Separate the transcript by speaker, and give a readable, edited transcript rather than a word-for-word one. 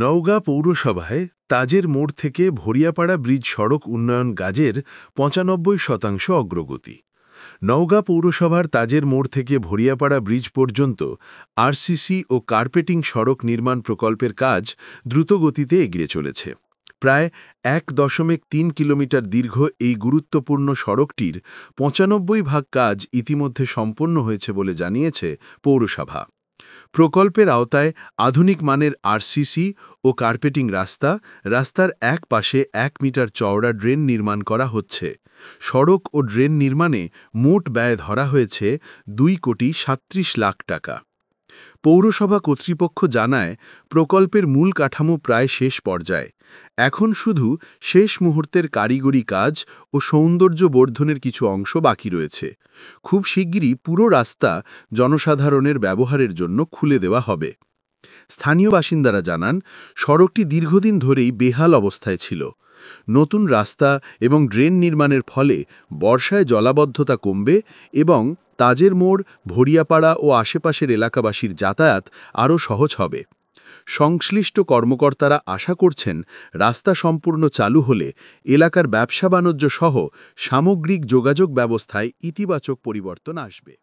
Speaker 1: নওগাঁ পৌরসভায় তাজের মোড় থেকে ভরিয়াপাড়া ব্রিজ সড়ক উন্নয়ন কাজের ৯৫% অগ্রগতি। নওগাঁ পৌরসভার তাজের মোড় থেকে ভরিয়াপাড়া ব্রিজ পর্যন্ত আরসিসি ও কার্পেটিং সড়ক নির্মাণ প্রকল্পের কাজ দ্রুতগতিতে এগিয়ে চলেছে। প্রায় ১.৩ কিলোমিটার দীর্ঘ এই গুরুত্বপূর্ণ সড়কটির ৯৫% কাজ ইতিমধ্যে সম্পন্ন হয়েছে বলে জানিয়েছে পৌরসভা। প্রকল্পের আওতায় আধুনিক মানের আরসিসি ও কার্পেটিং রাস্তার এক পাশে ১ মিটার চওড়া ড্রেন নির্মাণ করা হচ্ছে। সড়ক ও ড্রেন নির্মাণে মোট ব্যয় ধরা হয়েছে ২,৩৭,০০,০০০ টাকা। পৌরসভা কর্তৃপক্ষ জানায়, প্রকল্পের মূল কাঠামো প্রায় শেষ পর্যায়ে। এখন শুধু শেষ মুহূর্তের কারিগরি কাজ ও সৌন্দর্য বর্ধনের কিছু অংশ বাকি রয়েছে। খুব শিগগিরই পুরো রাস্তা জনসাধারণের ব্যবহারের জন্য খুলে দেওয়া হবে। স্থানীয় বাসিন্দারা জানান, সড়কটি দীর্ঘদিন ধরেই বেহাল অবস্থায় ছিল। নতুন রাস্তা এবং ড্রেন নির্মাণের ফলে বর্ষায় জলাবদ্ধতা কমবে এবং তাজের মোড়, ভরিয়াপাড়া ও আশেপাশের এলাকাবাসীর যাতায়াত আরও সহজ হবে। সংশ্লিষ্ট কর্মকর্তারা আশা করছেন, রাস্তা সম্পূর্ণ চালু হলে এলাকার ব্যবসা বাণিজ্য সহ সামগ্রিক যোগাযোগ ব্যবস্থায় ইতিবাচক পরিবর্তন আসবে।